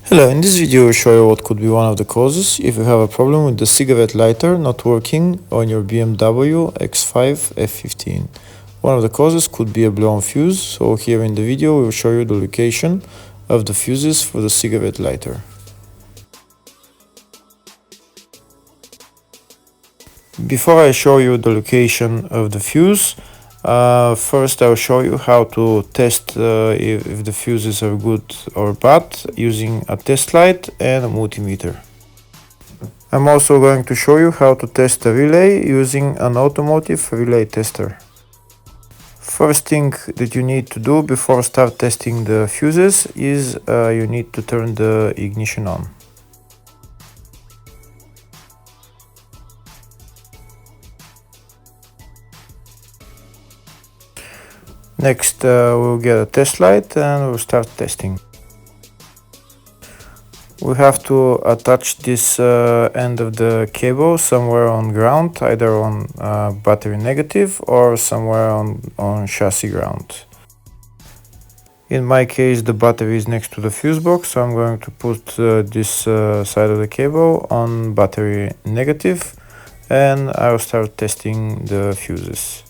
Hello, in this video I'll show you what could be one of the causes if you have a problem with the cigarette lighter not working on your BMW X5 F15. One of the causes could be a blown fuse, so here in the video we will show you the location of the fuses for the cigarette lighter. Before I show you the location of the fuse, first I'll show you how to test if the fuses are good or bad using a test light and a multimeter. I'm also going to show you how to test a relay using an Automotive relay tester. First thing that you need to do before start testing the fuses is you need to turn the ignition on. Next we'll get a test light and we'll start testing. We have to attach this end of the cable somewhere on ground, either on battery negative or somewhere on chassis ground. In my case the battery is next to the fuse box, so I'm going to put this side of the cable on battery negative and I'll start testing the fuses.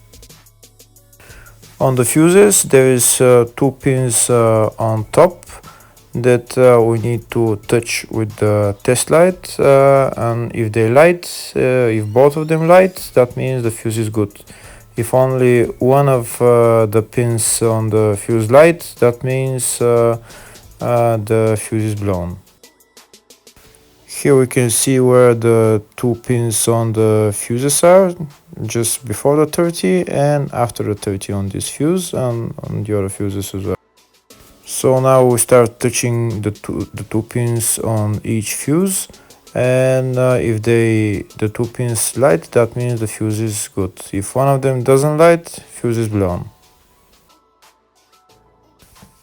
On the fuses there is two pins on top that we need to touch with the test light, and if they light, if both of them light, that means the fuse is good. If only one of the pins on the fuse light, that means the fuse is blown. Here we can see where the two pins on the fuses are, just before the 30 and after the 30 on this fuse and on the other fuses as well. So now we start touching the two pins on each fuse, and if the two pins light, that means the fuse is good. If one of them doesn't light, fuse is blown.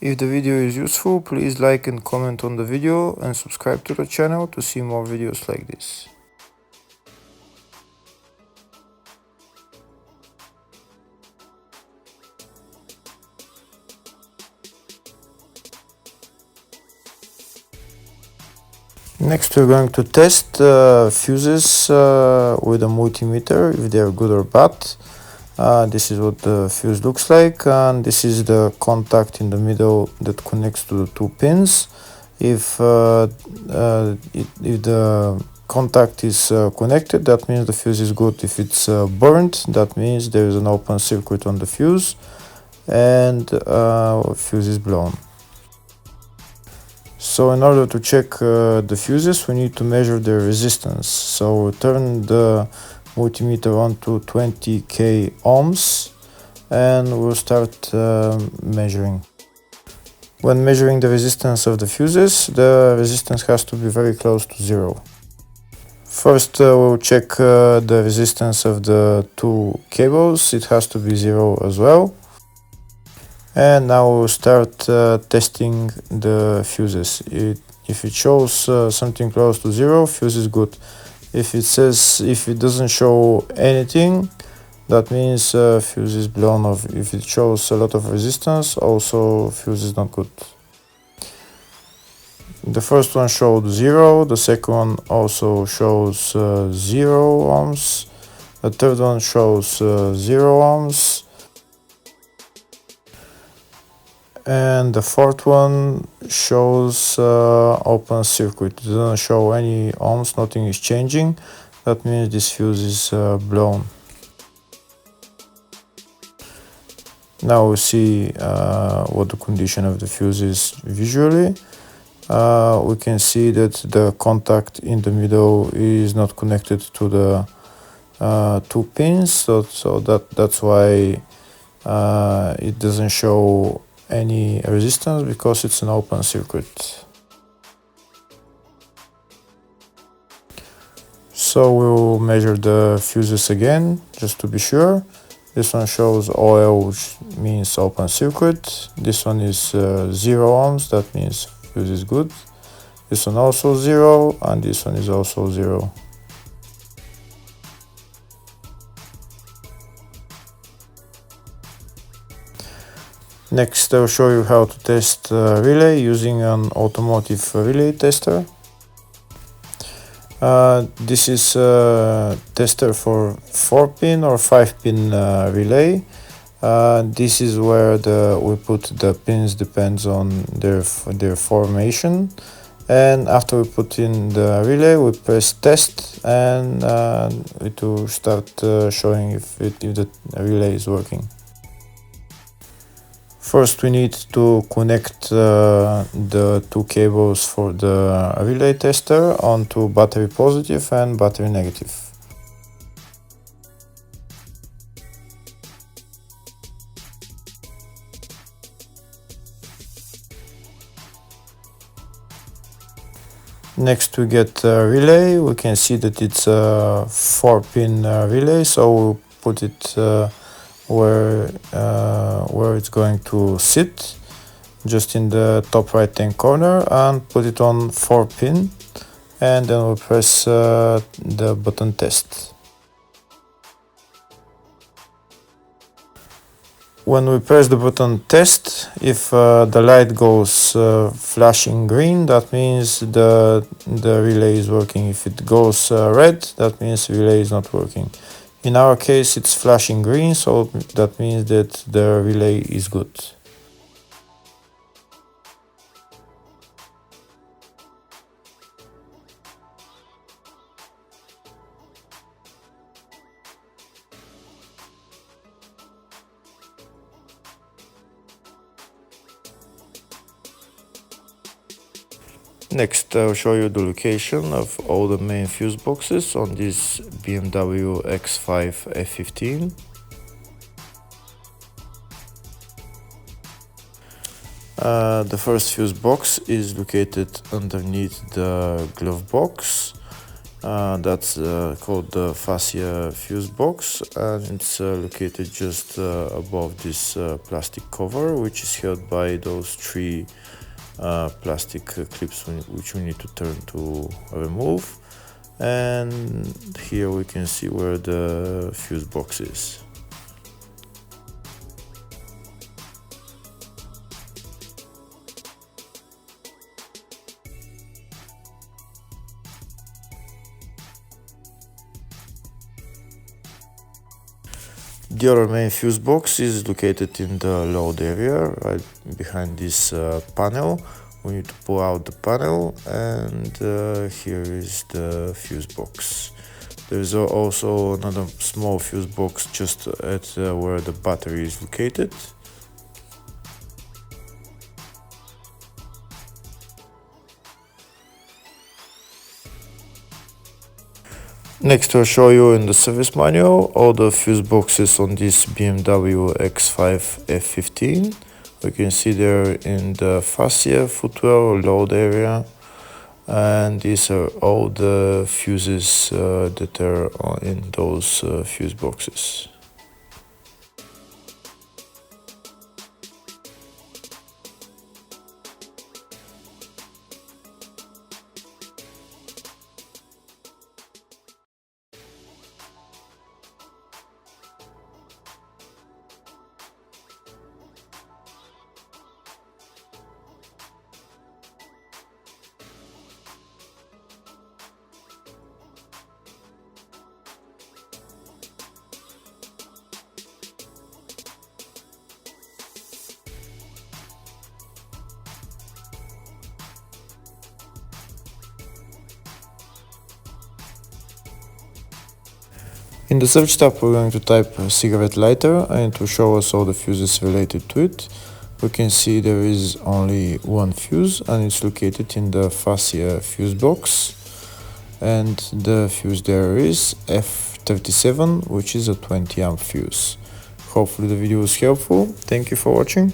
If the video is useful, please like and comment on the video and subscribe to the channel to see more videos like this. Next we're going to test fuses with a multimeter, if they are good or bad. This is what the fuse looks like, and this is the contact in the middle that connects to the two pins. If the contact is connected, that means the fuse is good. If it's burnt, that means there is an open circuit on the fuse and fuse is blown. So in order to check the fuses, we need to measure their resistance. So we turn the multimeter on to 20k ohms and we'll start measuring. When measuring the resistance of the fuses, the resistance has to be very close to zero. First we'll check the resistance of the two cables. It has to be zero as well. And now we'll start testing the fuses. If it shows something close to zero, fuse is good. If it doesn't show anything, that means fuse is blown off. If it shows a lot of resistance, also fuse is not good. The first one showed 0, the second one also shows 0 ohms, the third one shows 0 ohms, and the fourth one shows open circuit. It doesn't show any ohms, nothing is changing. That means this fuse is blown. Now we see what the condition of the fuse is visually. We can see that the contact in the middle is not connected to the two pins, so that's why it doesn't show any resistance, because it's an open circuit. So we'll measure the fuses again just to be sure. This one shows OL, which means open circuit. This one is 0 ohms, that means fuse is good. This one also 0, and this one is also 0. Next, I'll show you how to test relay using an Automotive relay tester. This is a tester for 4-pin or 5-pin relay. This is where we put the pins, depends on their formation. And after we put in the relay, we press test, and it will start showing if the relay is working. First, we need to connect the two cables for the relay tester onto battery positive and battery negative. Next, we get a relay. We can see that it's a 4-pin relay, so we'll put it where it's going to sit, just in the top right hand corner, and put it on 4-pin, and then we'll press the button test. When we press the button test, if the light goes flashing green, that means the relay is working. If it goes red, that means the relay is not working. In our case, it's flashing green, so that means that the relay is good. Next, I'll show you the location of all the main fuse boxes on this BMW X5 F15. The first fuse box is located underneath the glove box. That's called the Fascia fuse box, and it's located just above this plastic cover, which is held by those three plastic clips which we need to turn to remove. And here we can see where the fuse box is. The other main fuse box is located in the load area, right behind this panel. We need to pull out the panel, and here is the fuse box. There is also another small fuse box just at where the battery is located. Next, I'll show you in the service manual all the fuse boxes on this BMW X5 F15. We can see there in the Fascia footwell load area, and these are all the fuses that are in those fuse boxes. In the search tab, we're going to type cigarette lighter, and it will show us all the fuses related to it. We can see there is only one fuse, and it's located in the Fascia fuse box. And the fuse there is F37, which is a 20 amp fuse. Hopefully the video was helpful. Thank you for watching.